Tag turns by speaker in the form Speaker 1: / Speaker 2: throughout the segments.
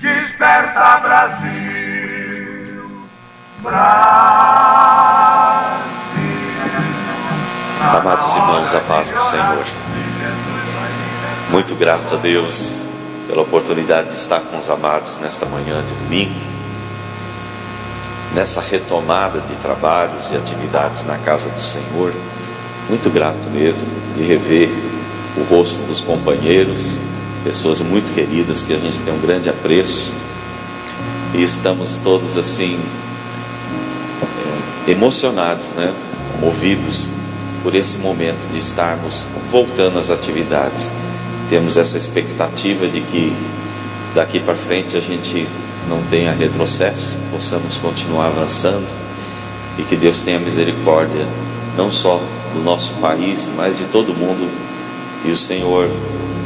Speaker 1: Desperta Brasil, Brasil.
Speaker 2: Amados irmãos, a paz do Senhor. Muito grato a Deus pela oportunidade de estar com os amados nesta manhã de domingo, nessa retomada de trabalhos e atividades na casa do Senhor. Muito grato mesmo de rever o rosto dos companheiros, pessoas muito queridas que a gente tem um grande apreço, e estamos todos assim emocionados, né? Movidos por esse momento de estarmos voltando às atividades. Temos essa expectativa de que daqui para frente a gente não tenha retrocesso, possamos continuar avançando, e que Deus tenha misericórdia não só do nosso país, mas de todo mundo, e o Senhor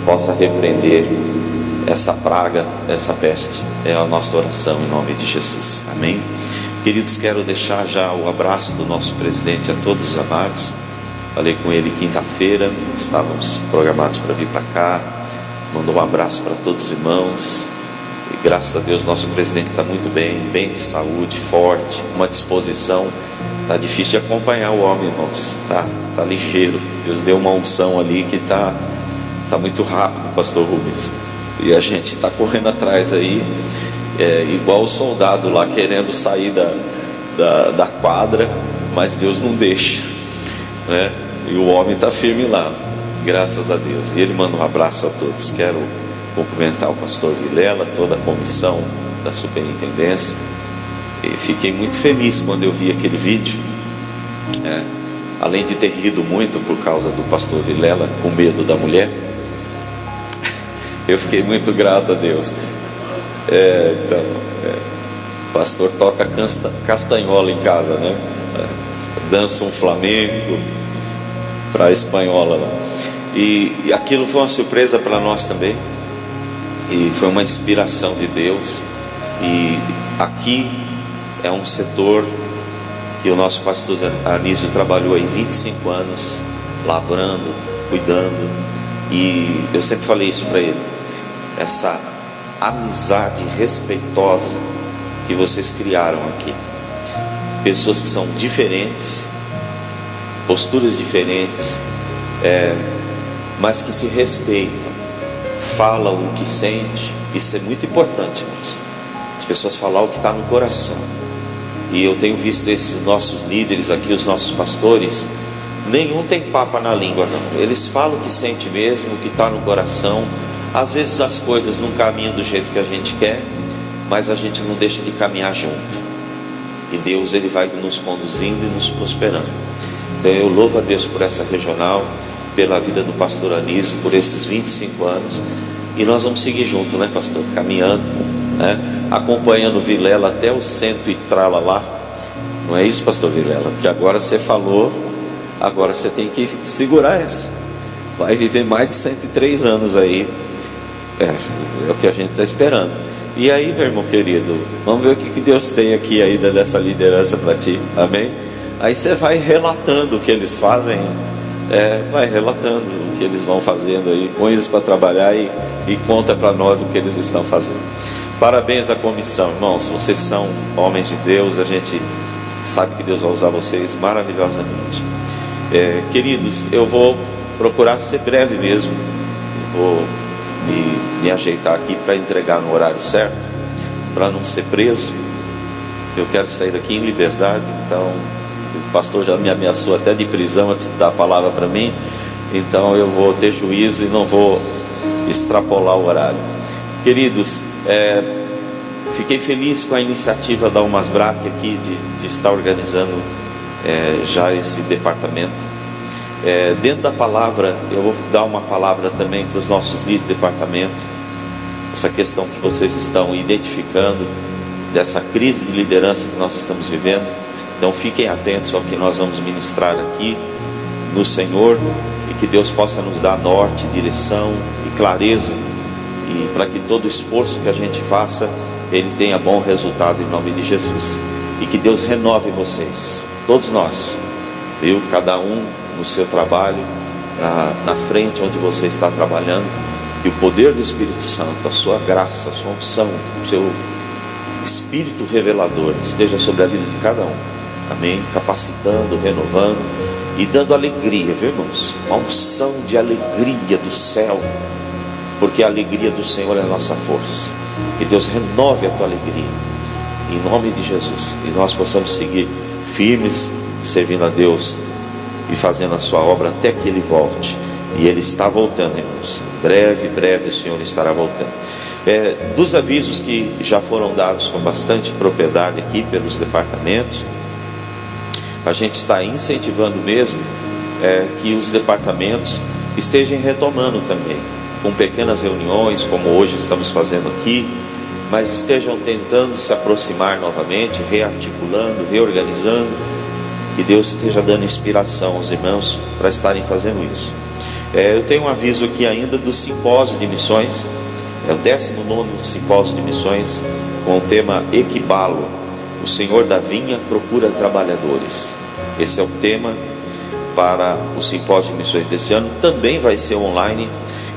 Speaker 2: possa repreender essa praga, essa peste. É a nossa oração em nome de Jesus, amém? Queridos, quero deixar já o abraço do nosso presidente a todos os amados. Falei com ele quinta-feira, estávamos programados para vir para cá. Mandou um abraço para todos os irmãos, e graças a Deus nosso presidente está muito bem de saúde, forte, uma disposição. Está difícil de acompanhar o homem, irmãos, tá ligeiro. Deus deu uma unção ali que tá muito rápido, pastor Rubens, e a gente está correndo atrás aí, igual o soldado lá querendo sair da quadra, mas Deus não deixa, né? E o homem está firme lá, graças a Deus. E ele manda um abraço a todos. Quero cumprimentar o pastor Vilela, toda a comissão da superintendência, e fiquei muito feliz quando eu vi aquele vídeo, além de ter rido muito por causa do pastor Vilela com medo da mulher. Eu fiquei muito grato a Deus. O pastor toca castanhola em casa, né? Dança um flamenco para a espanhola lá. E aquilo foi uma surpresa para nós também, e foi uma inspiração de Deus. E aqui é um setor que o nosso pastor Anísio trabalhou aí 25 anos, lavrando, cuidando. E eu sempre falei isso para ele: essa amizade respeitosa que vocês criaram aqui, pessoas que são diferentes, posturas diferentes, mas que se respeitam, falam o que sente. Isso é muito importante, irmãos. As pessoas falar o que está no coração. E eu tenho visto esses nossos líderes aqui, os nossos pastores, nenhum tem papa na língua, não. Eles falam o que sente mesmo, o que está no coração. Às vezes as coisas não caminham do jeito que a gente quer, mas a gente não deixa de caminhar junto, e Deus, ele vai nos conduzindo e nos prosperando. Então eu louvo a Deus por essa regional, pela vida do pastor Anísio, por esses 25 anos. E nós vamos seguir juntos, né, pastor? Caminhando, né? Acompanhando o Vilela até o centro e trala lá. Não é isso, pastor Vilela? Porque agora você falou, agora você tem que segurar essa. Vai viver mais de 103 anos aí. É o que a gente está esperando. E aí, meu irmão querido, vamos ver o que Deus tem aqui ainda dessa liderança para ti, amém? Aí você vai relatando o que eles fazem, vai relatando o que eles vão fazendo aí, põe eles para trabalhar e conta para nós o que eles estão fazendo. Parabéns à comissão, irmãos, vocês são homens de Deus, a gente sabe que Deus vai usar vocês maravilhosamente. Queridos, eu vou procurar ser breve mesmo, vou me ajeitar aqui para entregar no horário certo, para não ser preso. Eu quero sair daqui em liberdade, então o pastor já me ameaçou até de prisão antes de dar a palavra para mim, então eu vou ter juízo e não vou extrapolar o horário. Queridos, fiquei feliz com a iniciativa da Umasbrac aqui de estar organizando já esse departamento. Dentro da palavra, eu vou dar uma palavra também para os nossos líderes de departamento, essa questão que vocês estão identificando, dessa crise de liderança que nós estamos vivendo. Então fiquem atentos ao que nós vamos ministrar aqui no Senhor, e que Deus possa nos dar norte, direção e clareza, e para que todo esforço que a gente faça, ele tenha bom resultado em nome de Jesus. E que Deus renove vocês, todos nós, viu? Cada um no seu trabalho, na frente onde você está trabalhando, Que o poder do Espírito Santo, a sua graça, a sua unção, o seu Espírito revelador esteja sobre a vida de cada um. Amém? Capacitando, renovando e dando alegria, viu, irmãos? Uma unção de alegria do céu, porque a alegria do Senhor é a nossa força. Que Deus renove a tua alegria, em nome de Jesus, e nós possamos seguir firmes, servindo a Deus e fazendo a sua obra até que Ele volte. E Ele está voltando, irmãos. Breve, breve o Senhor estará voltando. Dos avisos que já foram dados com bastante propriedade aqui pelos departamentos, a gente está incentivando mesmo que os departamentos estejam retomando também, com pequenas reuniões, como hoje estamos fazendo aqui, mas estejam tentando se aproximar novamente, rearticulando, reorganizando. Que Deus esteja dando inspiração aos irmãos para estarem fazendo isso. Eu tenho um aviso aqui ainda do simpósio de missões. É o 19º simpósio de missões, com o tema Equibalo. O Senhor da vinha procura trabalhadores. Esse é o tema para o simpósio de missões desse ano. Também vai ser online,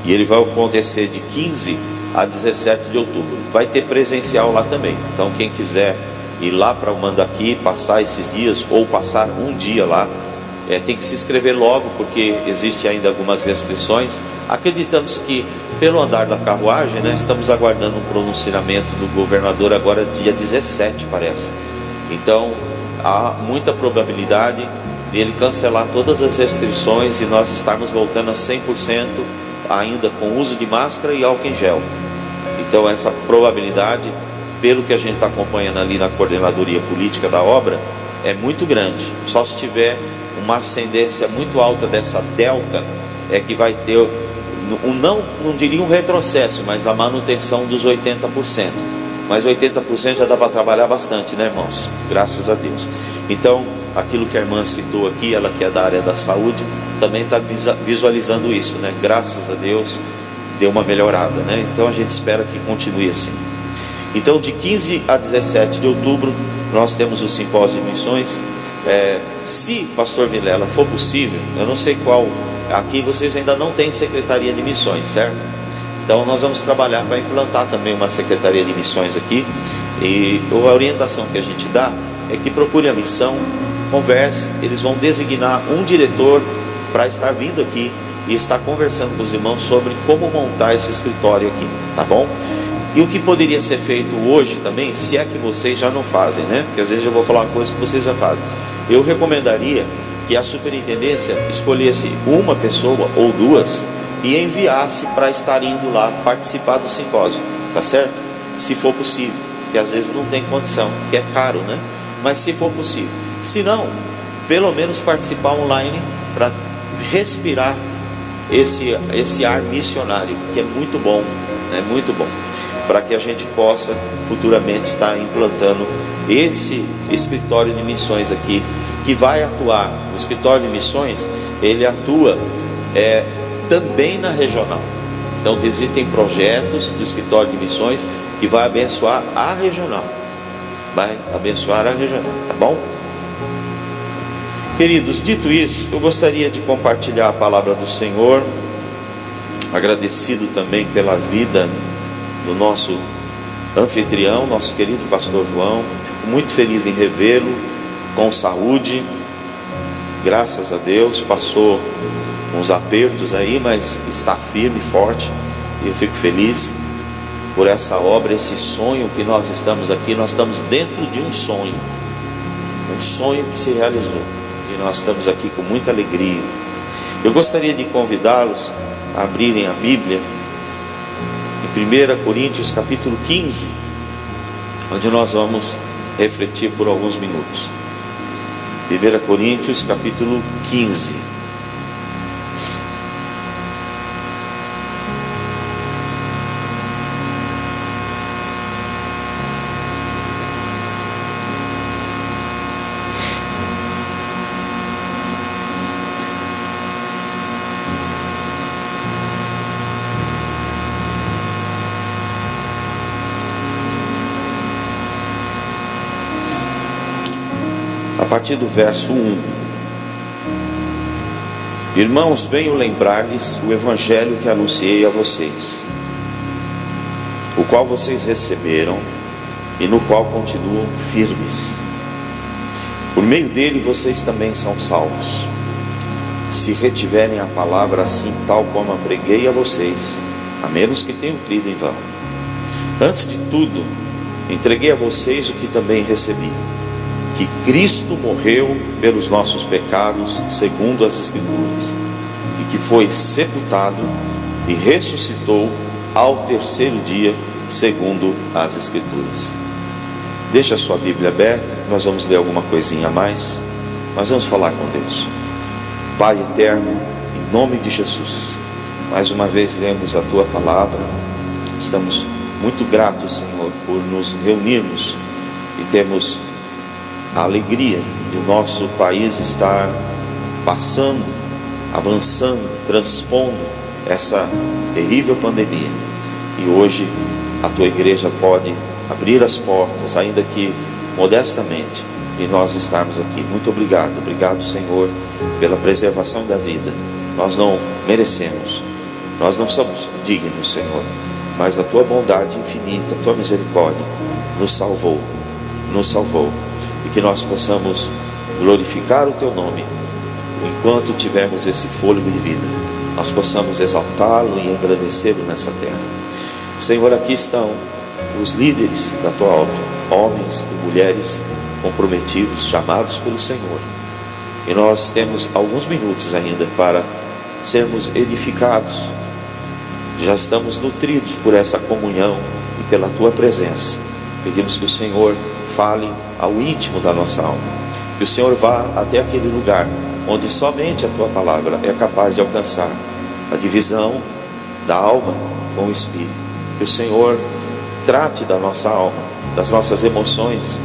Speaker 2: e ele vai acontecer de 15 a 17 de outubro. Vai ter presencial lá também. Então quem quiser ir lá para o Mandaqui, passar esses dias, ou passar um dia lá, tem que se inscrever logo, porque existe ainda algumas restrições. Acreditamos que, pelo andar da carruagem, estamos aguardando um pronunciamento do governador agora dia 17, parece. Então há muita probabilidade dele cancelar todas as restrições e nós estarmos voltando a 100%, ainda com uso de máscara e álcool em gel. Então essa probabilidade, pelo que a gente está acompanhando ali na coordenadoria política da obra, é muito grande. Só se tiver uma ascendência muito alta dessa delta, é que vai ter não diria um retrocesso, mas a manutenção dos 80%. Mas 80% já dá para trabalhar bastante, né, irmãos? Graças a Deus. Então, aquilo que a irmã citou aqui, ela que é da área da saúde, também está visualizando isso, né? Graças a Deus deu uma melhorada, né? Então a gente espera que continue assim. Então, de 15 a 17 de outubro, nós temos o simpósio de missões. Se, pastor Vilela, for possível, eu não sei qual, aqui vocês ainda não têm secretaria de missões, certo? Então nós vamos trabalhar para implantar também uma secretaria de missões aqui, e a orientação que a gente dá é que procure a missão, converse, eles vão designar um diretor para estar vindo aqui e estar conversando com os irmãos sobre como montar esse escritório aqui, tá bom? E o que poderia ser feito hoje também, se é que vocês já não fazem, né? Porque às vezes eu vou falar uma coisa que vocês já fazem. Eu recomendaria que a superintendência escolhesse uma pessoa ou duas e enviasse para estar indo lá participar do simpósio, tá certo? Se for possível, porque às vezes não tem condição, que é caro, né? Mas se for possível. Se não, pelo menos participar online para respirar esse ar missionário, que é muito bom, né? Muito bom, para que a gente possa futuramente estar implantando esse escritório de missões aqui, que vai atuar. O escritório de missões, ele atua também na regional. Então existem projetos do escritório de missões que vai abençoar a regional, tá bom? Queridos, dito isso, eu gostaria de compartilhar a palavra do Senhor, agradecido também pela vida do nosso anfitrião, nosso querido pastor João. Fico muito feliz em revê-lo com saúde, graças a Deus. Passou uns apertos aí, mas está firme e forte, e eu fico feliz por essa obra, esse sonho que nós estamos aqui. Nós estamos dentro de um sonho que se realizou, e nós estamos aqui com muita alegria. Eu gostaria de convidá-los a abrirem a Bíblia em 1 Coríntios capítulo 15, onde nós vamos refletir por alguns minutos. 1 Coríntios capítulo 15. A partir do verso 1. Irmãos, venho lembrar-lhes o evangelho que anunciei a vocês, o qual vocês receberam e no qual continuam firmes. Por meio dele vocês também são salvos, se retiverem a palavra assim tal como a preguei a vocês, a menos que tenham crido em vão. Antes de tudo, entreguei a vocês o que também recebi, que Cristo morreu pelos nossos pecados segundo as Escrituras, e que foi sepultado e ressuscitou ao terceiro dia segundo as Escrituras. Deixa a sua Bíblia aberta, que nós vamos ler alguma coisinha a mais. Nós vamos falar com Deus. Pai eterno, em nome de Jesus, mais uma vez lemos a tua palavra. Estamos muito gratos, Senhor, por nos reunirmos e termos a alegria de o nosso país estar passando, avançando, transpondo essa terrível pandemia. E hoje a tua igreja pode abrir as portas, ainda que modestamente, e nós estarmos aqui. Muito obrigado. Obrigado, Senhor, pela preservação da vida. Nós não merecemos, nós não somos dignos, Senhor, mas a tua bondade infinita, a tua misericórdia nos salvou, e que nós possamos glorificar o teu nome enquanto tivermos esse fôlego de vida. Nós possamos exaltá-lo e engrandecê-lo nessa terra. Senhor, aqui estão os líderes da tua obra, homens e mulheres comprometidos, chamados pelo Senhor, e nós temos alguns minutos ainda para sermos edificados. Já estamos nutridos por essa comunhão e pela tua presença. Pedimos que o Senhor fale ao íntimo da nossa alma, que o Senhor vá até aquele lugar onde somente a tua palavra é capaz de alcançar a divisão da alma com o espírito. Que o Senhor trate da nossa alma, das nossas emoções,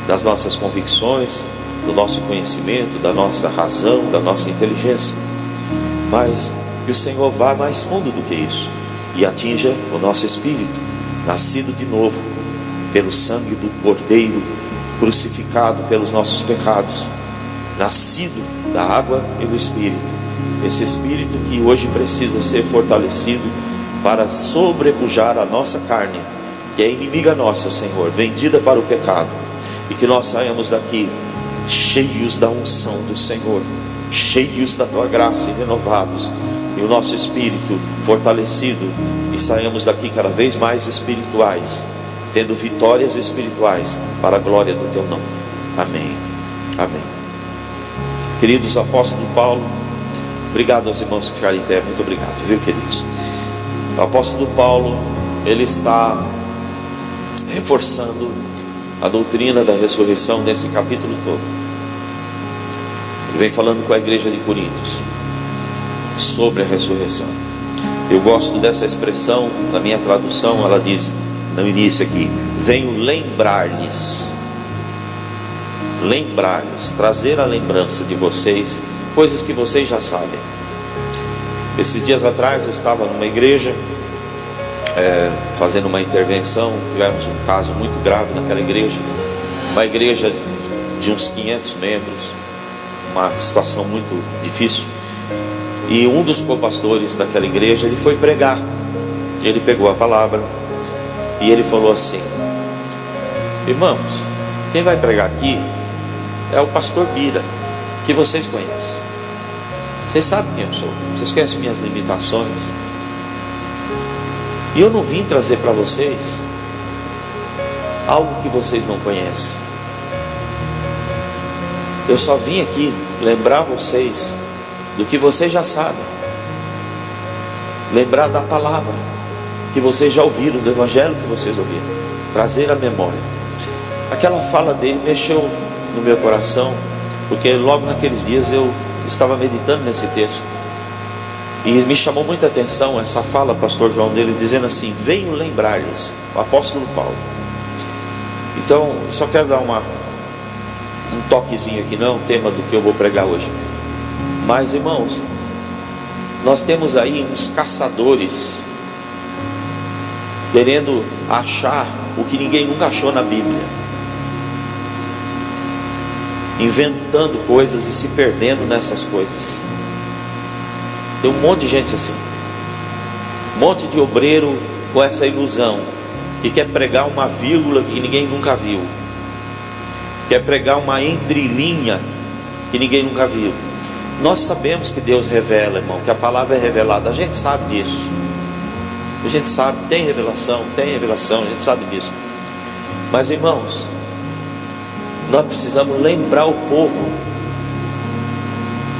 Speaker 2: das nossas convicções, do nosso conhecimento, da nossa razão, da nossa inteligência, mas que o Senhor vá mais fundo do que isso e atinja o nosso espírito, nascido de novo pelo sangue do Cordeiro, crucificado pelos nossos pecados, nascido da água e do Espírito. Esse Espírito que hoje precisa ser fortalecido para sobrepujar a nossa carne, que é inimiga nossa, Senhor, vendida para o pecado, e que nós saímos daqui cheios da unção do Senhor, cheios da tua graça e renovados, e o nosso espírito fortalecido, e saímos daqui cada vez mais espirituais, tendo vitórias espirituais para a glória do teu nome. Amém. Amém. Queridos, apóstolo Paulo, obrigado aos irmãos que ficaram em pé, muito obrigado, viu, queridos? O apóstolo Paulo, ele está reforçando a doutrina da ressurreição nesse capítulo todo. Ele vem falando com a igreja de Coríntios sobre a ressurreição. Eu gosto dessa expressão, na minha tradução ela diz no início aqui: venho lembrar-lhes, trazer a lembrança de vocês coisas que vocês já sabem. Esses dias atrás eu estava numa igreja fazendo uma intervenção. Tivemos um caso muito grave naquela igreja, uma igreja de uns 500 membros, uma situação muito difícil. E um dos copastores daquela igreja, ele foi pregar. Ele pegou a palavra e ele falou assim: irmãos, quem vai pregar aqui é o pastor Bira, que vocês conhecem. Vocês sabem quem eu sou, vocês conhecem minhas limitações, e eu não vim trazer para vocês algo que vocês não conhecem. Eu só vim aqui lembrar vocês do que vocês já sabem, lembrar da palavra que vocês já ouviram, do evangelho que vocês ouviram, trazer a memória. Aquela fala dele mexeu no meu coração, porque logo naqueles dias eu estava meditando nesse texto, e me chamou muita atenção essa fala, pastor João, dele dizendo assim: venho lembrar-lhes, o apóstolo Paulo. Então, eu só quero dar um toquezinho aqui, não é o tema do que eu vou pregar hoje, mas irmãos, nós temos aí uns caçadores querendo achar o que ninguém nunca achou na Bíblia, inventando coisas e se perdendo nessas coisas. Tem um monte de gente assim, um monte de obreiro com essa ilusão, que quer pregar uma vírgula que ninguém nunca viu, quer pregar uma entrelinha que ninguém nunca viu. Nós sabemos que Deus revela, irmão, que a palavra é revelada, a gente sabe disso, a gente sabe, tem revelação, a gente sabe disso. Mas, irmãos, nós precisamos lembrar o povo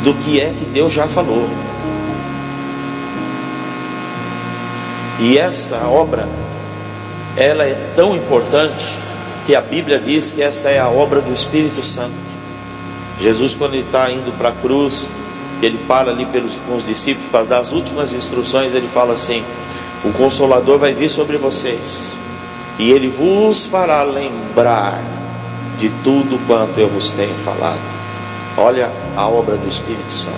Speaker 2: do que é que Deus já falou. E esta obra, ela é tão importante que a Bíblia diz que esta é a obra do Espírito Santo. Jesus, quando ele está indo para a cruz, ele para ali com os discípulos para dar as últimas instruções, ele fala assim: o Consolador vai vir sobre vocês, e ele vos fará lembrar de tudo quanto eu vos tenho falado. Olha a obra do Espírito Santo.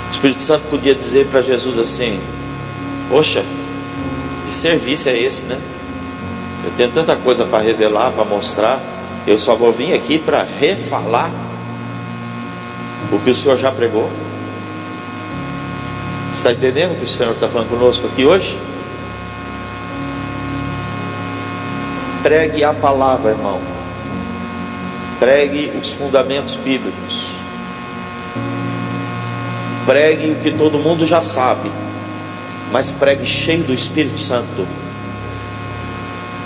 Speaker 2: O Espírito Santo podia dizer para Jesus assim: poxa, que serviço é esse, né? Eu tenho tanta coisa para revelar, para mostrar, eu só vou vir aqui para refalar o que o Senhor já pregou. Está entendendo o que o Senhor está falando conosco aqui hoje? Pregue a palavra, irmão. Pregue os fundamentos bíblicos. Pregue o que todo mundo já sabe, mas pregue cheio do Espírito Santo,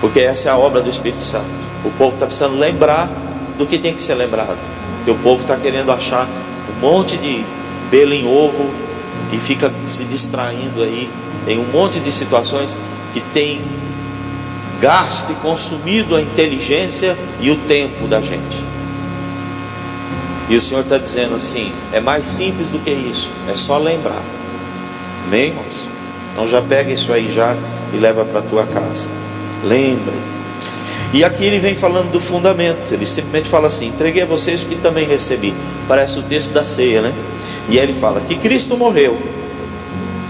Speaker 2: porque essa é a obra do Espírito Santo. O povo está precisando lembrar do que tem que ser lembrado, e o povo está querendo achar um monte de belo em ovo e fica se distraindo aí em um monte de situações que tem gasto e consumido a inteligência e o tempo da gente. E o Senhor está dizendo assim: é mais simples do que isso, é só lembrar. Amém, irmãos? Então já pega isso aí já e leva para a tua casa. Lembre. E aqui ele vem falando do fundamento. Ele simplesmente fala assim: entreguei a vocês o que também recebi. Parece o texto da ceia, né? E aí ele fala que Cristo morreu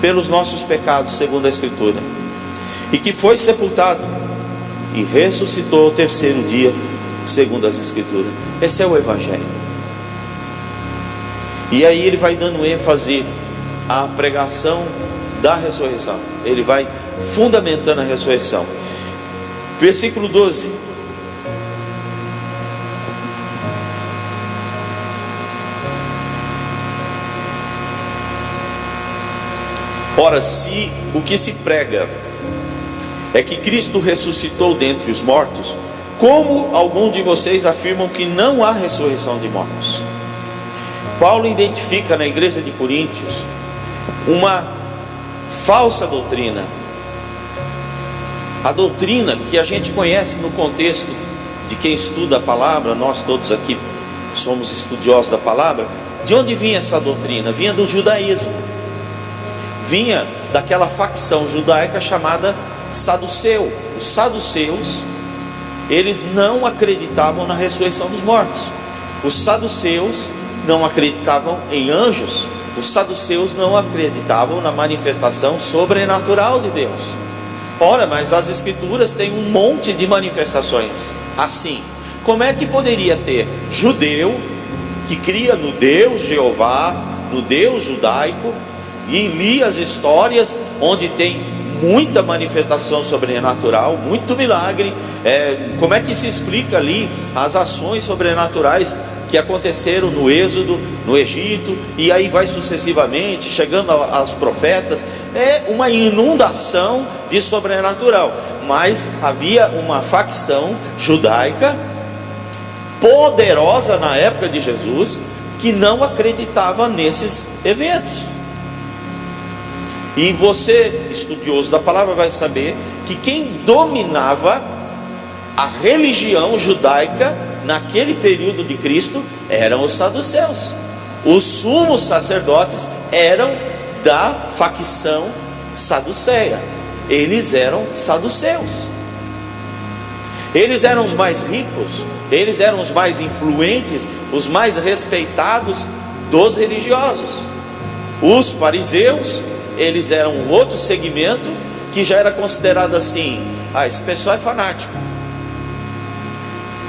Speaker 2: pelos nossos pecados, segundo a Escritura, e que foi sepultado e ressuscitou ao terceiro dia, segundo as Escrituras. Esse é o Evangelho. E aí ele vai dando ênfase à pregação da ressurreição. Ele vai fundamentando a ressurreição. Versículo 12. Ora, se o que se prega é que Cristo ressuscitou dentre os mortos, como alguns de vocês afirmam que não há ressurreição de mortos? Paulo identifica na igreja de Coríntios uma falsa doutrina. A doutrina que a gente conhece no contexto de quem estuda a palavra, nós todos aqui somos estudiosos da palavra. De onde vinha essa doutrina? Vinha do judaísmo, vinha daquela facção judaica chamada saduceu. Os saduceus, eles não acreditavam na ressurreição dos mortos. Os saduceus não acreditavam em anjos. Os saduceus não acreditavam na manifestação sobrenatural de Deus. Ora, mas as Escrituras têm um monte de manifestações. Assim, como é que poderia ter judeu que cria no Deus Jeová, no Deus judaico, e lia as histórias onde tem muita manifestação sobrenatural, muito milagre? Como é que se explica ali as ações sobrenaturais que aconteceram no Êxodo, no Egito, e aí vai sucessivamente, chegando aos profetas? É uma inundação de sobrenatural. Mas havia uma facção judaica poderosa na época de Jesus que não acreditava nesses eventos. E você, estudioso da palavra, vai saber que quem dominava a religião judaica naquele período de Cristo eram os saduceus. Os sumos sacerdotes eram da facção saduceia. Eles eram saduceus. Eles eram os mais ricos, eles eram os mais influentes, os mais respeitados dos religiosos. Os fariseus, eles eram um outro segmento que já era considerado assim: esse pessoal é fanático.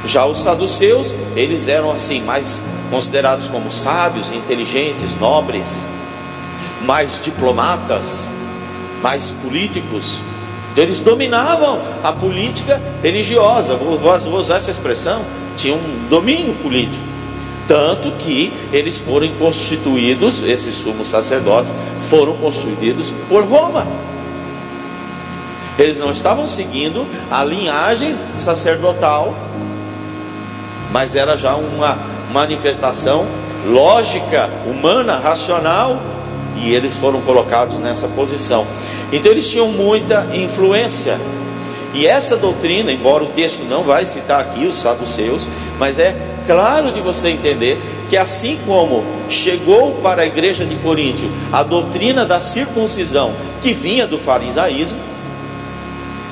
Speaker 2: Já os saduceus, eles eram assim mais considerados como sábios, inteligentes, nobres. mais diplomatas, mais políticos. Então eles dominavam a política religiosa, vou usar essa expressão, tinha um domínio político. Tanto que eles foram constituídos, esses sumos sacerdotes foram constituídos por Roma. Eles não estavam seguindo a linhagem sacerdotal, mas era já uma manifestação lógica, humana, racional, e eles foram colocados nessa posição. Então eles tinham muita influência. E essa doutrina, embora o texto não vai citar aqui os saduceus, mas é claro de você entender que assim como chegou para a igreja de Coríntio a doutrina da circuncisão que vinha do farisaísmo,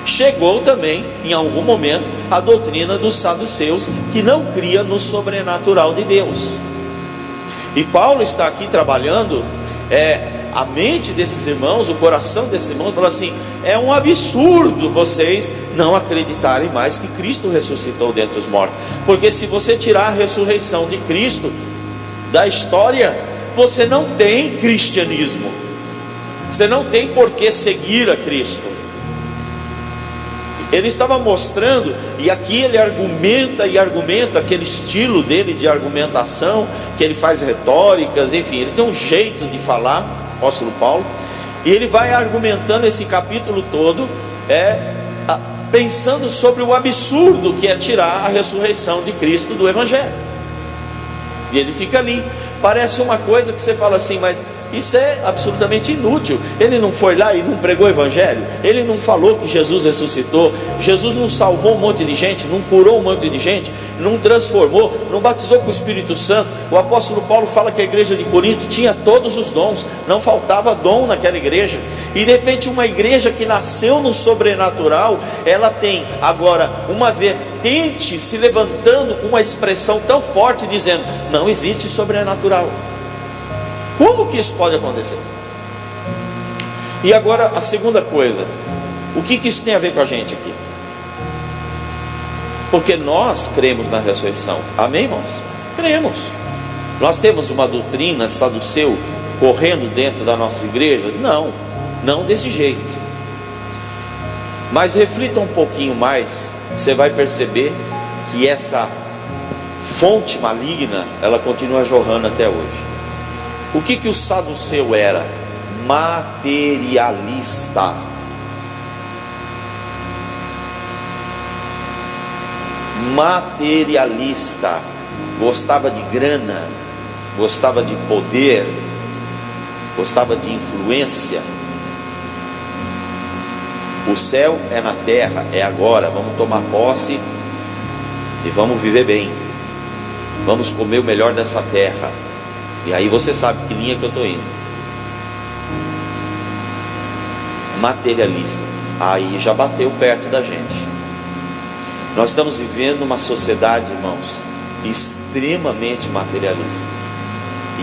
Speaker 2: chegou também em algum momento a doutrina dos saduceus, que não cria no sobrenatural de Deus. E Paulo está aqui trabalhando a mente desses irmãos, o coração desses irmãos, fala assim: é um absurdo vocês não acreditarem mais que Cristo ressuscitou dentre os mortos, porque se você tirar a ressurreição de Cristo da história, você não tem cristianismo, você não tem por que seguir a Cristo. Ele estava mostrando, e aqui ele argumenta aquele estilo dele de argumentação, que ele faz retóricas, enfim, ele tem um jeito de falar, apóstolo Paulo, e ele vai argumentando esse capítulo todo, pensando sobre o absurdo que é tirar a ressurreição de Cristo do Evangelho. E ele fica ali, parece uma coisa que você fala assim, mas isso é absolutamente inútil. Ele não foi lá e não pregou o Evangelho, ele não falou que Jesus ressuscitou, Jesus não salvou um monte de gente, não curou um monte de gente, não transformou, não batizou com o Espírito Santo. O apóstolo Paulo fala que a igreja de Corinto tinha todos os dons, não faltava dom naquela igreja. E de repente uma igreja que nasceu no sobrenatural, ela tem agora uma vertente se levantando com uma expressão tão forte, dizendo: não existe sobrenatural. Como que isso pode acontecer? E agora a segunda coisa, o que isso tem a ver com a gente aqui? Porque nós cremos na ressurreição, amém, irmãos? Cremos. Nós temos uma doutrina saduceu correndo dentro das nossas igrejas? Não desse jeito. Mas reflita um pouquinho mais, você vai perceber que essa fonte maligna, ela continua jorrando até hoje. O que o saduceu era? Materialista. Materialista. Gostava de grana, gostava de poder, gostava de influência. O céu é na terra, é agora. Vamos tomar posse e vamos viver bem. Vamos comer o melhor dessa terra. E aí você sabe que linha que eu estou indo. Materialista. Aí já bateu perto da gente. Nós estamos vivendo uma sociedade, irmãos, extremamente materialista.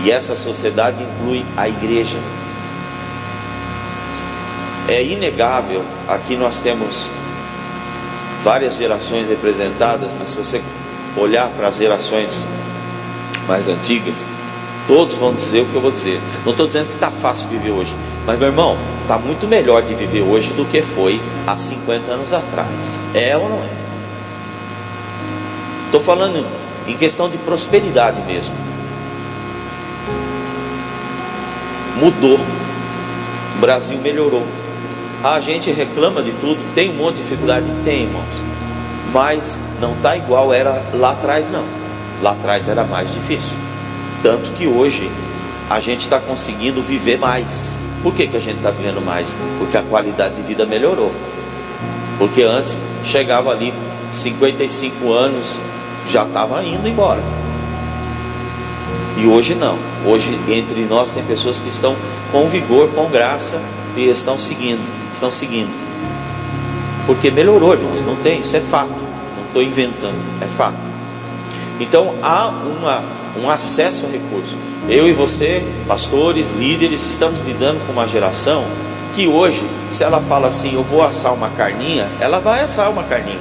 Speaker 2: E essa sociedade inclui a igreja. É inegável, aqui nós temos várias gerações representadas, mas se você olhar para as gerações mais antigas, todos vão dizer o que eu vou dizer. Não estou dizendo que está fácil viver hoje, mas meu irmão, está muito melhor de viver hoje do que foi há 50 anos atrás. É ou não é? Estou falando em questão de prosperidade mesmo. Mudou. O Brasil melhorou. A gente reclama de tudo, tem um monte de dificuldade, tem, irmãos, mas não está igual era lá atrás, não. Lá atrás era mais difícil. Tanto que hoje a gente está conseguindo viver mais. Por que a gente está vivendo mais? Porque a qualidade de vida melhorou. Porque antes chegava ali 55 anos, já estava indo embora. E hoje não. Hoje entre nós tem pessoas que estão com vigor, com graça, e estão seguindo. Porque melhorou, irmãos. Não tem, isso é fato. Não estou inventando, é fato. Então há um acesso a recursos. Eu e você, pastores, líderes, estamos lidando com uma geração que hoje, se ela fala assim, eu vou assar uma carninha, ela vai assar uma carninha.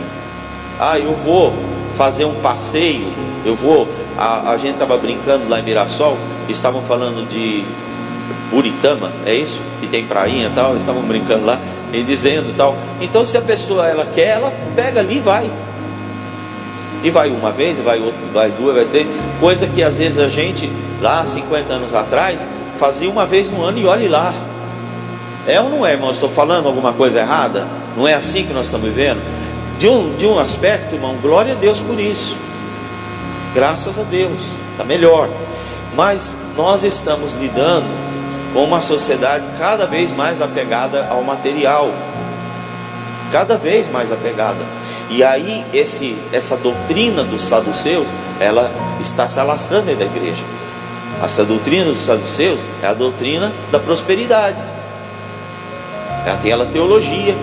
Speaker 2: Eu vou fazer um passeio, a gente estava brincando lá em Mirassol, estavam falando de Buritama, é isso? Que tem prainha e tal, eles estavam brincando lá, e dizendo tal. Então se a pessoa ela quer, ela pega ali e vai. E vai uma vez, vai outra, vai duas, vai três. Coisa que às vezes a gente, lá 50 anos atrás, fazia uma vez no ano e olhe lá. É ou não é, irmão? Estou falando alguma coisa errada? Não é assim que nós estamos vivendo? De um aspecto, irmão, glória a Deus por isso. Graças a Deus, está melhor. Mas nós estamos lidando com uma sociedade cada vez mais apegada ao material. Cada vez mais apegada. E aí essa doutrina dos saduceus, ela está se alastrando dentro da igreja. Essa doutrina dos saduceus é a doutrina da prosperidade. É aquela teologia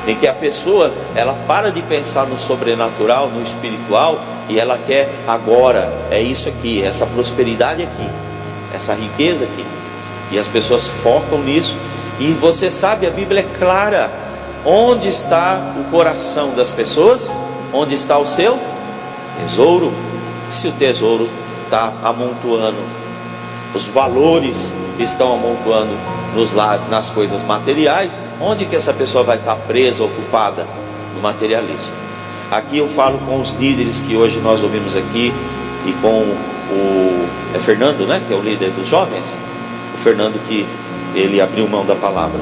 Speaker 2: em que a pessoa, ela para de pensar no sobrenatural, no espiritual, e ela quer agora, é isso aqui, essa prosperidade aqui, essa riqueza aqui, e as pessoas focam nisso. E você sabe, a Bíblia é clara: onde está o coração das pessoas, onde está o seu tesouro. Se o tesouro está amontoando, os valores estão amontoando nas coisas materiais, onde que essa pessoa vai estar presa, ocupada? No materialismo. Aqui eu falo com os líderes que hoje nós ouvimos aqui, e com o Fernando, né, que é o líder dos jovens, o Fernando, que ele abriu mão da palavra.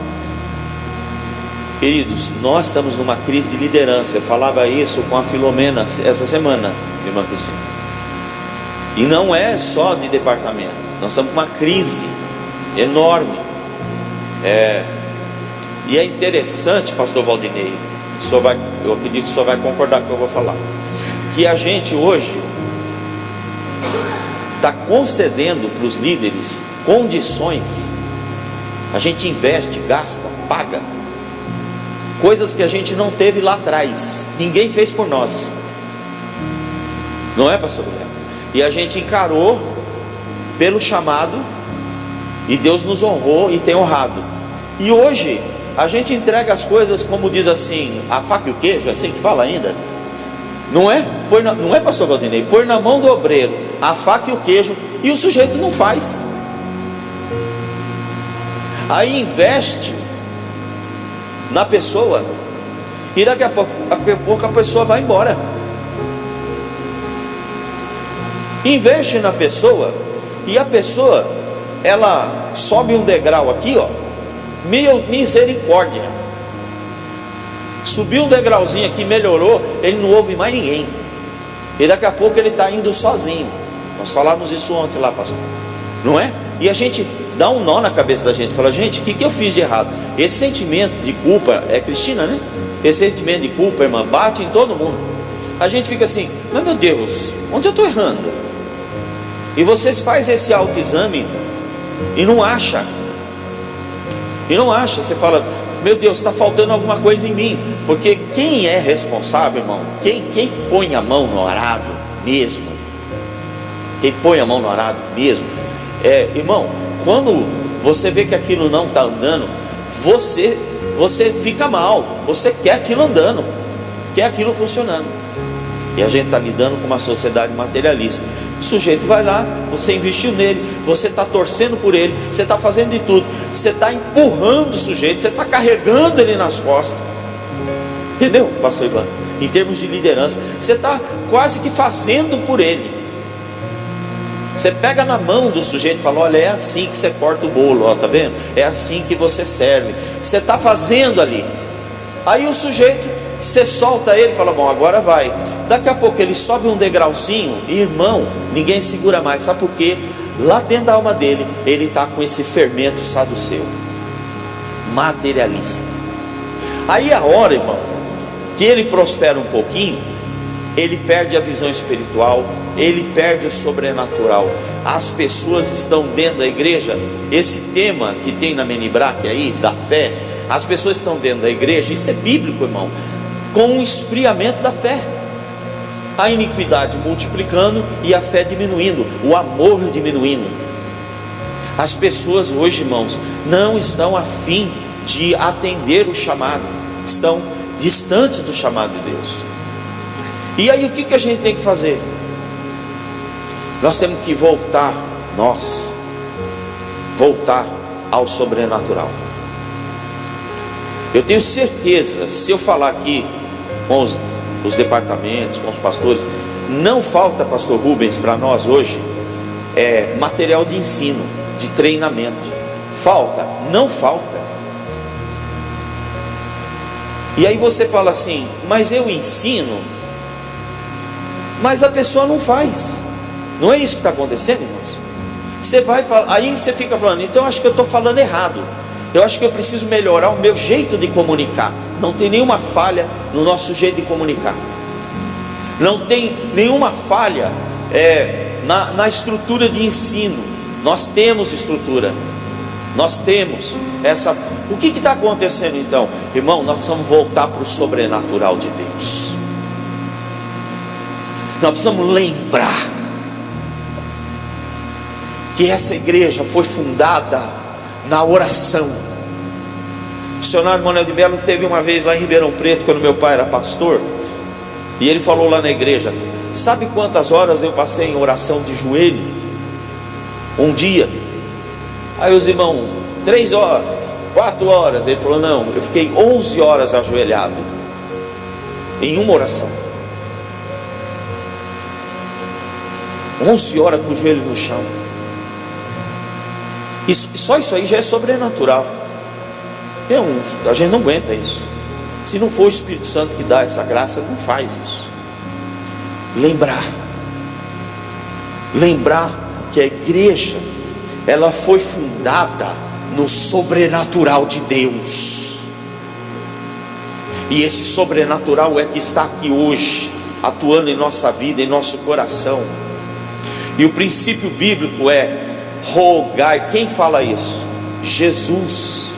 Speaker 2: Queridos, nós estamos numa crise de liderança. Eu falava isso com a Filomena essa semana, irmã Cristina. E não é só de departamento, nós estamos com uma crise enorme. E é interessante, pastor Valdinei, eu acredito que o senhor vai concordar com o que eu vou falar, que a gente hoje está concedendo para os líderes condições. A gente investe, gasta, paga coisas que a gente não teve lá atrás, ninguém fez por nós, não é, pastor Guilherme? E a gente encarou pelo chamado, e Deus nos honrou e tem honrado. E hoje a gente entrega as coisas, como diz assim, a faca e o queijo, é assim que fala ainda, não é? Não é, pastor Valdinei? Põe na mão do obreiro a faca e o queijo, e o sujeito não faz. Aí investe na pessoa, e daqui a pouco a pessoa vai embora. Investe na pessoa, e a pessoa, ela sobe um degrau aqui, ó, misericórdia, subiu um degrauzinho aqui, melhorou, ele não ouve mais ninguém, e daqui a pouco ele está indo sozinho. Nós falamos isso ontem lá, pastor, não é? E a gente dá um nó na cabeça da gente, fala: gente, o que eu fiz de errado? Esse sentimento de culpa, é Cristina, né? Esse sentimento de culpa, irmã, bate em todo mundo. A gente fica assim: mas meu Deus, onde eu estou errando? E vocês fazem esse autoexame e não acha. Você fala: meu Deus, está faltando alguma coisa em mim. Porque quem é responsável, irmão, quem põe a mão no arado mesmo, irmão, quando você vê que aquilo não está andando, você fica mal, você quer aquilo andando, quer aquilo funcionando. E a gente está lidando com uma sociedade materialista. O sujeito vai lá, você investiu nele, você está torcendo por ele, você está fazendo de tudo, você está empurrando o sujeito, você está carregando ele nas costas. Entendeu, pastor Ivan? Em termos de liderança, você está quase que fazendo por ele. Você pega na mão do sujeito e fala: olha, é assim que você corta o bolo, ó, tá vendo? É assim que você serve. Você está fazendo ali. Aí o sujeito, você solta ele e fala: bom, agora vai. Daqui a pouco ele sobe um degrauzinho, e irmão, ninguém segura mais. Sabe por quê? Lá dentro da alma dele, ele está com esse fermento saduceu, materialista. Aí a hora, irmão, que ele prospera um pouquinho, ele perde a visão espiritual, ele perde o sobrenatural. As pessoas estão dentro da igreja, esse tema que tem na Menibrac aí, da fé, as pessoas estão dentro da igreja, isso é bíblico, irmão, com um esfriamento da fé, a iniquidade multiplicando e a fé diminuindo, o amor diminuindo. As pessoas hoje, irmãos, não estão a fim de atender o chamado, estão distantes do chamado de Deus. E aí o que a gente tem que fazer? Nós temos que voltar, nós voltar ao sobrenatural. Eu tenho certeza, se eu falar aqui com os departamentos, com os pastores, não falta, pastor Rubens, para nós hoje, material de ensino, de treinamento. Falta? Não falta. E aí você fala assim, mas eu ensino, mas a pessoa não faz. Não é isso que está acontecendo, irmãos? Você vai falar, aí você fica falando, então eu acho que eu estou falando errado. Eu acho que eu preciso melhorar o meu jeito de comunicar. Não tem nenhuma falha no nosso jeito de comunicar. Não tem nenhuma falha na estrutura de ensino. Nós temos estrutura. Nós temos essa. O que está acontecendo então? Irmão, nós precisamos voltar para o sobrenatural de Deus. Nós precisamos lembrar que essa igreja foi fundada na oração. O missionário Manuel de Melo teve uma vez lá em Ribeirão Preto, quando meu pai era pastor, e ele falou lá na igreja: sabe quantas horas eu passei em oração de joelho? Um dia. Aí os irmãos, 3 horas, 4 horas. Ele falou: não, eu fiquei 11 horas ajoelhado em uma oração. 11 horas com o joelho no chão. Só isso aí já é sobrenatural. A gente não aguenta isso. Se não for o Espírito Santo que dá essa graça, não faz isso. Lembrar que a igreja, ela foi fundada no sobrenatural de Deus. E esse sobrenatural é que está aqui hoje, atuando em nossa vida, em nosso coração. E o princípio bíblico é: rogai. Quem fala isso? Jesus.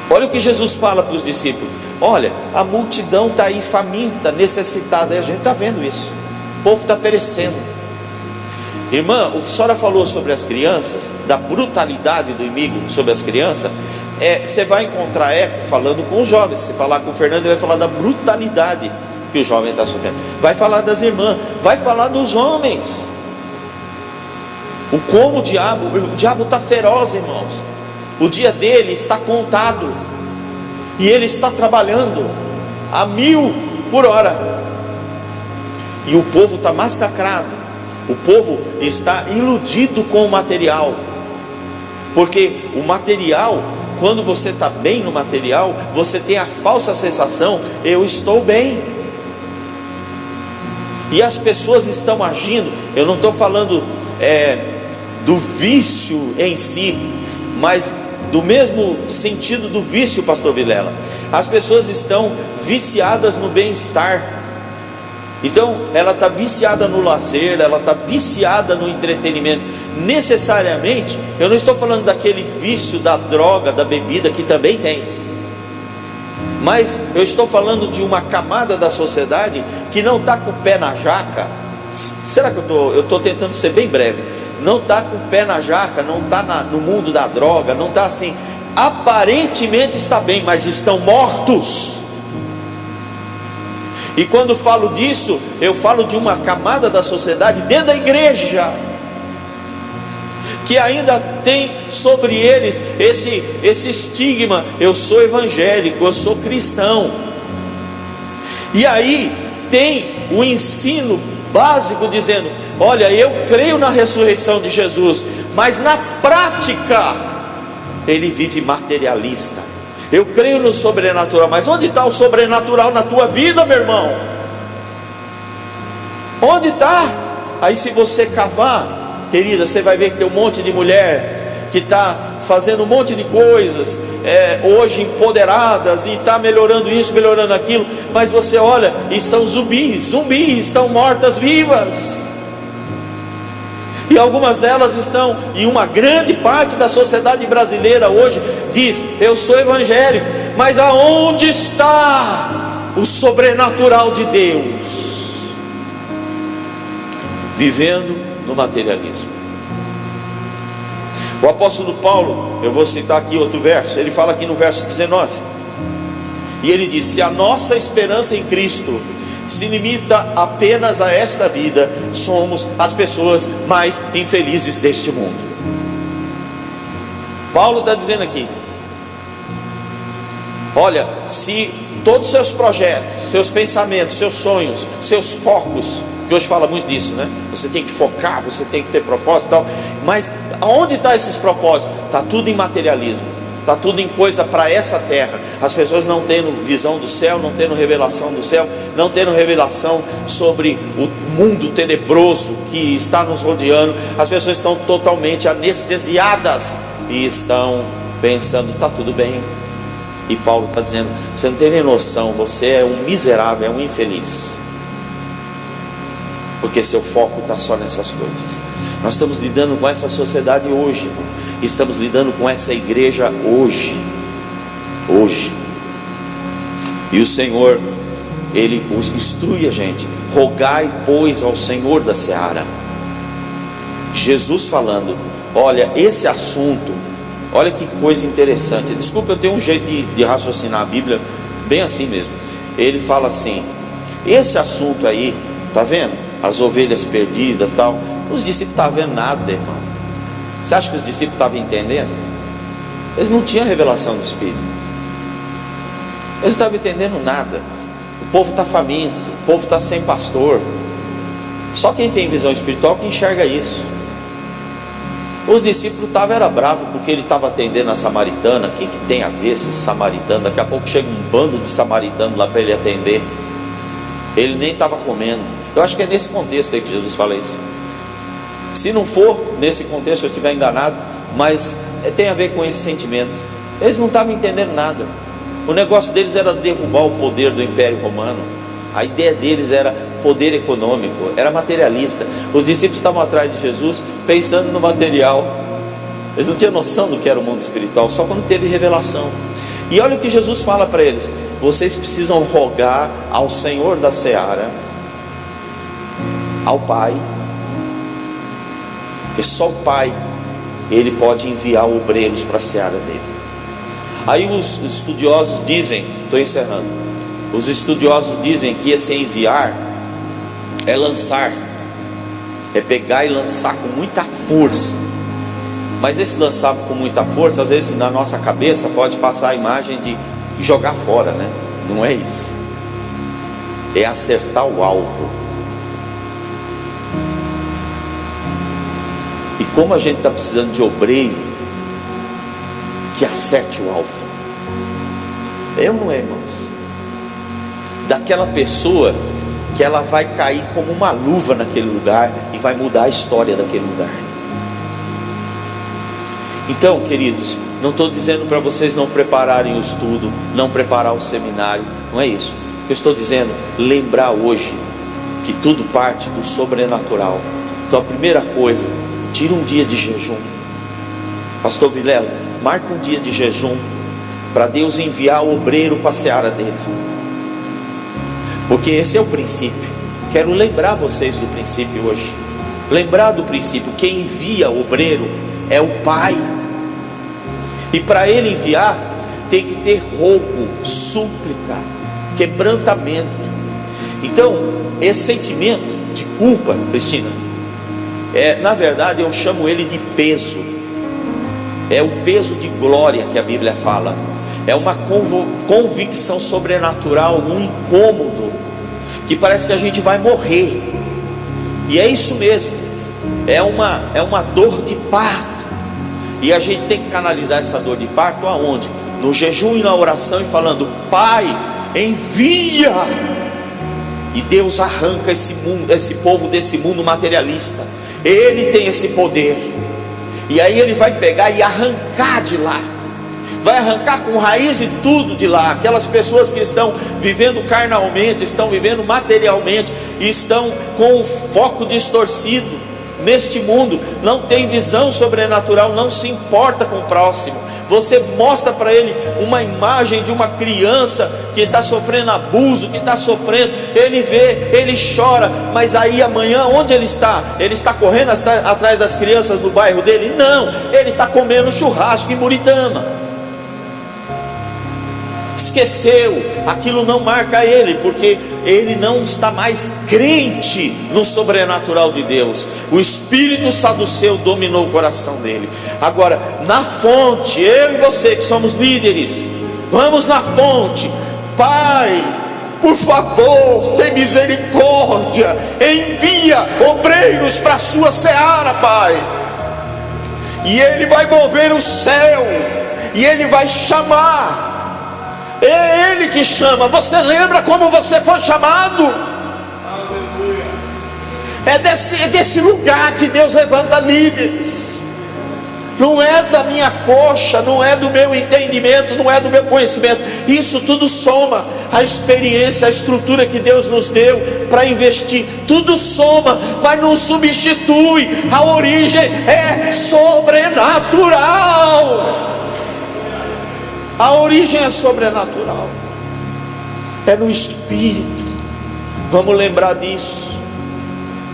Speaker 2: Olha o que Jesus fala para os discípulos: olha, a multidão está aí faminta, necessitada. E a gente está vendo isso. O povo está perecendo. Irmã, o que a senhora falou sobre as crianças, da brutalidade do inimigo sobre as crianças, você vai encontrar eco falando com os jovens. Se falar com o Fernando, ele vai falar da brutalidade que o jovem está sofrendo. Vai falar das irmãs, vai falar dos homens. O diabo está feroz, irmãos. O dia dele está contado, e ele está trabalhando a 1000 por hora, e o povo está massacrado. O povo está iludido com o material, porque o material, quando você está bem no material, você tem a falsa sensação: eu estou bem. E as pessoas estão agindo. Eu não estou falando do vício em si, mas do mesmo sentido do vício, pastor Vilela. As pessoas estão viciadas no bem-estar. Então ela está viciada no lazer, ela está viciada no entretenimento. Necessariamente, eu não estou falando daquele vício da droga, da bebida, que também tem, mas eu estou falando de uma camada da sociedade que não está com o pé na jaca. Será que eu estou tentando ser bem breve? Não está com o pé na jaca, não está no mundo da droga, não está assim. Aparentemente está bem, mas estão mortos. E quando falo disso, eu falo de uma camada da sociedade dentro da igreja, que ainda tem sobre eles esse estigma: eu sou evangélico, eu sou cristão. E aí tem o ensino básico dizendo: olha, eu creio na ressurreição de Jesus, mas na prática ele vive materialista. Eu creio no sobrenatural, mas onde está o sobrenatural na tua vida, meu irmão? Onde está? Aí se você cavar, querida, você vai ver que tem um monte de mulher que está fazendo um monte de coisas, hoje empoderadas, e está melhorando isso, melhorando aquilo, mas você olha e são zumbis, estão mortas vivas. E algumas delas estão, e uma grande parte da sociedade brasileira hoje diz: eu sou evangélico, mas aonde está o sobrenatural de Deus? Vivendo no materialismo. O apóstolo Paulo, eu vou citar aqui outro verso, ele fala aqui no verso 19, e ele diz: se a nossa esperança em Cristo se limita apenas a esta vida, somos as pessoas mais infelizes deste mundo. Paulo está dizendo aqui: olha, se todos os seus projetos, seus pensamentos, seus sonhos, seus focos, que hoje fala muito disso, né? Você tem que focar, você tem que ter propósito e tal. Mas aonde está esses propósitos? Está tudo em materialismo, está tudo em coisa para essa terra. As pessoas não tendo visão do céu, não tendo revelação do céu, não tendo revelação sobre o mundo tenebroso que está nos rodeando. As pessoas estão totalmente anestesiadas e estão pensando: está tudo bem. E Paulo está dizendo: você não tem nem noção, você é um miserável, é um infeliz, porque seu foco está só nessas coisas. Nós estamos lidando com essa sociedade hoje, irmão. Estamos lidando com essa igreja hoje. E o Senhor, Ele instrui a gente: rogai, pois, ao Senhor da seara. Jesus falando: olha, esse assunto, olha que coisa interessante. Desculpa, eu tenho um jeito de raciocinar a Bíblia bem assim mesmo. Ele fala assim: esse assunto aí, tá vendo? As ovelhas perdidas e tal. Os discípulos não estavam vendo nada, irmão. Você acha que os discípulos estavam entendendo? Eles não tinham revelação do Espírito. Eles não estavam entendendo nada. O povo está faminto, o povo está sem pastor. Só quem tem visão espiritual que enxerga isso. Os discípulos estavam bravos porque ele estava atendendo a samaritana. O que tem a ver esse samaritano? Daqui a pouco chega um bando de samaritanos lá para ele atender. Ele nem estava comendo. Eu acho que é nesse contexto aí que Jesus fala isso. Se não for nesse contexto, eu estiver enganado, mas tem a ver com esse sentimento. Eles não estavam entendendo nada. O negócio deles era derrubar o poder do Império Romano. A ideia deles era poder econômico, era materialista. Os discípulos estavam atrás de Jesus pensando no material. Eles não tinham noção do que era o mundo espiritual, só quando teve revelação. E olha o que Jesus fala para eles: vocês precisam rogar ao Senhor da seara, ao Pai, porque só o Pai, Ele pode enviar obreiros para a seara dele. Aí os estudiosos dizem, estou encerrando, os estudiosos dizem que esse enviar é lançar, é pegar e lançar com muita força. Mas esse lançar com muita força, às vezes na nossa cabeça pode passar a imagem de jogar fora, né? Não é isso. É acertar o alvo. E como a gente está precisando de obreiro que acerte o alvo. Eu não é, irmãos? Daquela pessoa que ela vai cair como uma luva naquele lugar e vai mudar a história daquele lugar. Então, queridos, não estou dizendo para vocês não prepararem o estudo, não preparar o seminário, não é isso. Eu estou dizendo, lembrar hoje que tudo parte do sobrenatural. Então a primeira coisa, tira um dia de jejum. Pastor Vilela, marca um dia de jejum para Deus enviar o obreiro para a seara dele. Porque esse é o princípio. Quero lembrar vocês do princípio hoje. Lembrar do princípio, quem envia o obreiro é o Pai. E para ele enviar, tem que ter rogo, súplica, quebrantamento. Então, esse sentimento de culpa, Cristina, na verdade eu chamo ele de peso. É o peso de glória que a Bíblia fala. É uma convicção sobrenatural, um incômodo, que parece que a gente vai morrer. E é isso mesmo. É uma dor de parto. E a gente tem que canalizar essa dor de parto aonde? No jejum e na oração, e falando: Pai, envia. E Deus arranca esse mundo, esse povo desse mundo materialista. Ele tem esse poder. E aí ele vai pegar e arrancar de lá. Vai arrancar com raiz e tudo de lá. Aquelas pessoas que estão vivendo carnalmente, estão vivendo materialmente, e estão com o foco distorcido neste mundo, não tem visão sobrenatural, não se importa com o próximo. Você mostra para ele uma imagem de uma criança que está sofrendo abuso, que está sofrendo, ele vê, ele chora, mas aí amanhã onde ele está? Ele está correndo atrás das crianças do bairro dele? Não, ele está comendo churrasco em Muritama. esqueceu, aquilo não marca ele, porque ele não está mais crente no sobrenatural de Deus. O espírito saduceu dominou o coração dele. Agora, na fonte, eu e você que somos líderes, vamos na fonte. Pai, por favor, tem misericórdia, envia obreiros para a sua seara, Pai, e Ele vai mover o céu, e Ele vai chamar. É Ele que chama. Você lembra como você foi chamado? É desse lugar que Deus levanta líderes. Não é da minha coxa, não é do meu entendimento, não é do meu conhecimento. Isso tudo soma. A experiência, a estrutura que Deus nos deu para investir, tudo soma, mas não substitui. A origem é sobrenatural. A origem é sobrenatural, é no Espírito. Vamos lembrar disso.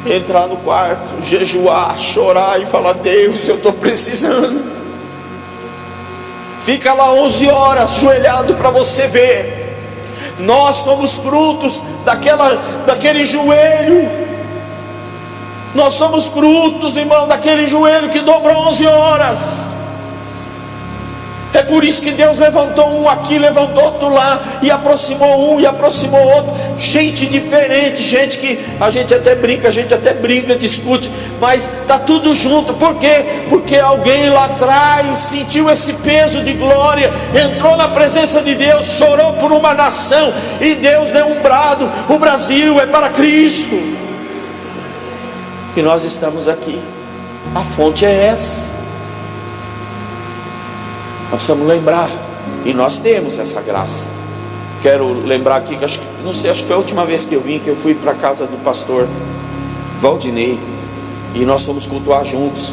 Speaker 2: Entrar no quarto, jejuar, chorar e falar: Deus, eu estou precisando. Fica lá 11 horas ajoelhado para você ver. Nós somos frutos daquele joelho. Nós somos frutos, irmão, daquele joelho que dobrou 11 horas. É por isso que Deus levantou um aqui, levantou outro lá, e aproximou um e aproximou outro. Gente diferente, gente que a gente até brinca, a gente até briga, discute, mas está tudo junto. Por quê? Porque alguém lá atrás sentiu esse peso de glória, entrou na presença de Deus, chorou por uma nação, e Deus deu um brado: o Brasil é para Cristo. E nós estamos aqui. A fonte é essa. Nós precisamos lembrar, e nós temos essa graça. Quero lembrar aqui que acho que foi a última vez que eu vim, que eu fui para a casa do pastor Valdinei, e nós fomos cultuar juntos.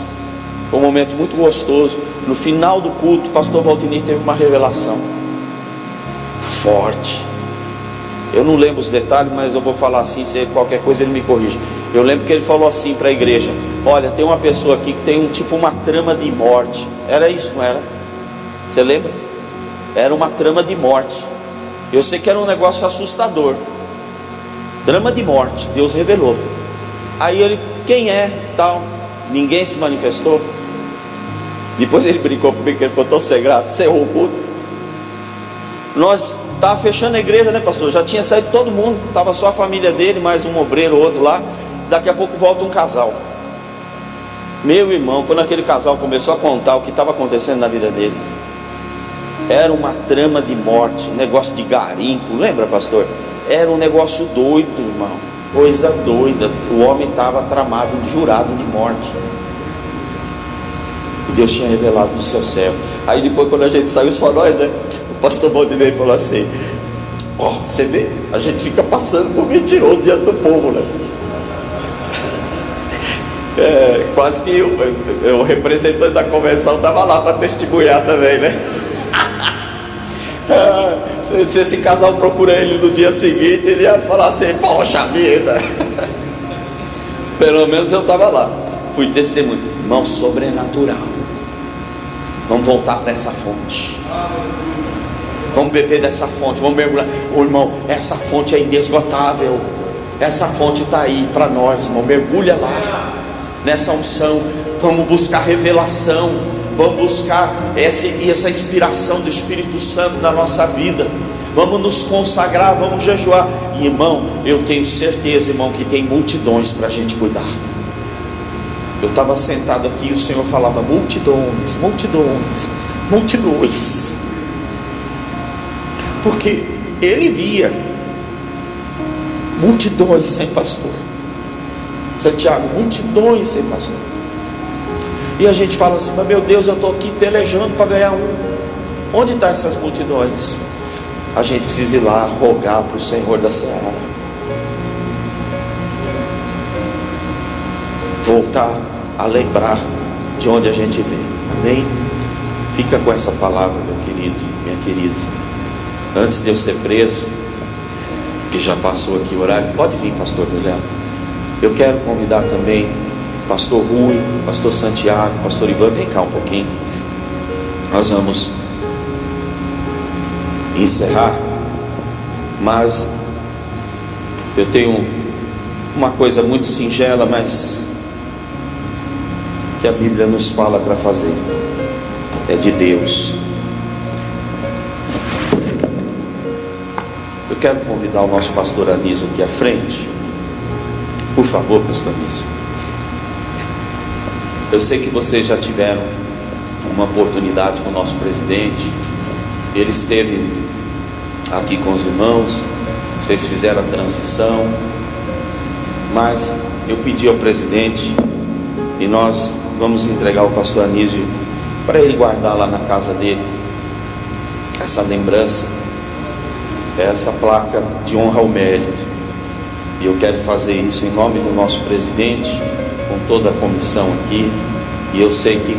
Speaker 2: Foi um momento muito gostoso. No final do culto, o pastor Valdinei teve uma revelação forte. Eu não lembro os detalhes, mas eu vou falar assim, se qualquer coisa ele me corrige. Eu lembro que ele falou assim para a igreja: olha, tem uma pessoa aqui que tem uma trama de morte. Era isso, não era? Você lembra? Era uma trama de morte. Eu sei que era um negócio assustador. Trama de morte. Deus revelou. Aí ele: quem é? Tal. Ninguém se manifestou. Depois ele brincou comigo, que ele ficou tão sem graça, cerrou o culto. Nós estávamos fechando a igreja, né, pastor? Já tinha saído todo mundo. Estava só a família dele, mais um obreiro, outro lá. Daqui a pouco volta um casal. Meu irmão, quando aquele casal começou a contar o que estava acontecendo na vida deles, era uma trama de morte, um negócio de garimpo. Lembra, pastor? Era um negócio doido, irmão. Coisa doida. O homem estava tramado, jurado de morte. E Deus tinha revelado do seu céu. Aí depois, quando a gente saiu, só nós, né? O pastor Valdinei falou assim: ó, você vê, a gente fica passando por mentiroso diante do povo, né? Quase que o representante da convenção estava lá para testemunhar também, né? Se esse casal procura ele no dia seguinte, ele ia falar assim: poxa vida. Pelo menos eu estava lá, fui testemunho. Irmão, sobrenatural. Vamos voltar para essa fonte. Vamos beber dessa fonte, vamos mergulhar. Ô, irmão, essa fonte é inesgotável. Essa fonte está aí para nós, irmão. Mergulha lá nessa unção. Vamos buscar revelação. Vamos buscar essa inspiração do Espírito Santo na nossa vida. Vamos nos consagrar, vamos jejuar. E, irmão, eu tenho certeza, irmão, que tem multidões para a gente cuidar. Eu estava sentado aqui e o Senhor falava: multidões, multidões, multidões. Porque Ele via multidões sem pastor. Santiago, multidões sem pastor. E a gente fala assim: mas meu Deus, eu estou aqui pelejando para ganhar um. Onde estão essas multidões? A gente precisa ir lá rogar para o Senhor da seara. Voltar a lembrar de onde a gente veio. Amém? Fica com essa palavra, meu querido, minha querida. Antes de eu ser preso, que já passou aqui o horário, pode vir, pastor Guilherme. Eu quero convidar também pastor Rui, pastor Santiago, pastor Ivan. Vem cá um pouquinho. Nós vamos encerrar, mas eu tenho uma coisa muito singela, mas que a Bíblia nos fala para fazer. É de Deus. Eu quero convidar o nosso pastor Anísio aqui à frente. Por favor, pastor Anísio. Eu sei que vocês já tiveram uma oportunidade com o nosso presidente. Ele esteve aqui com os irmãos. Vocês fizeram a transição. Mas eu pedi ao presidente, e nós vamos entregar o pastor Anísio para ele guardar lá na casa dele essa lembrança, essa placa de honra ao mérito. E eu quero fazer isso em nome do nosso presidente, com toda a comissão aqui, e eu sei que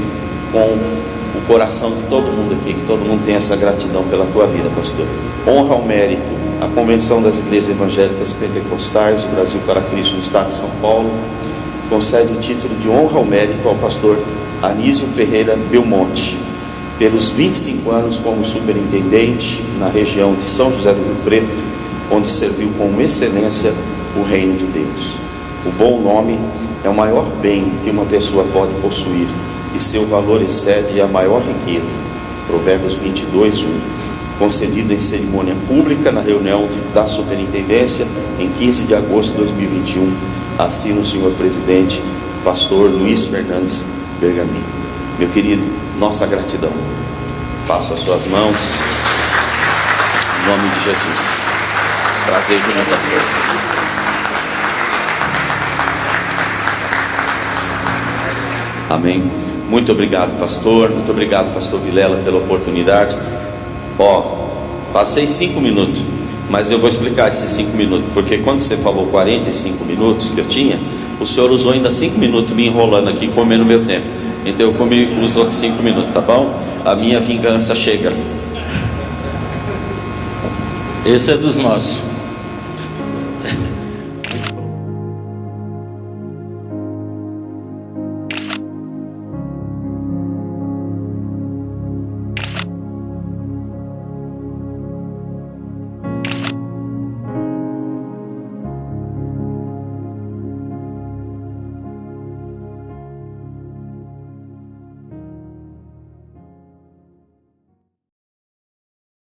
Speaker 2: com o coração de todo mundo aqui, que todo mundo tem essa gratidão pela tua vida, pastor. Honra ao mérito. A Convenção das Igrejas Evangélicas Pentecostais do Brasil para Cristo no Estado de São Paulo concede o título de honra ao mérito ao pastor Anísio Ferreira Belmonte, pelos 25 anos como superintendente na região de São José do Rio Preto, onde serviu com excelência o reino de Deus. O bom nome é o maior bem que uma pessoa pode possuir, e seu valor excede a maior riqueza. Provérbios 22:1. Concedido em cerimônia pública na reunião da superintendência em 15 de agosto de 2021. Assina o senhor presidente, pastor Luiz Fernandes Bergamin. Meu querido, nossa gratidão. Passo as suas mãos, em nome de Jesus. Prazer, meu pastor. Amém. Muito obrigado, pastor. Muito obrigado, pastor Vilela, pela oportunidade. Passei 5 minutos, mas eu vou explicar esses 5 minutos, porque quando você falou 45 minutos que eu tinha, o senhor usou ainda 5 minutos me enrolando aqui, comendo meu tempo. Então eu comi os outros 5 minutos, tá bom? A minha vingança chega.
Speaker 3: Esse é dos nossos.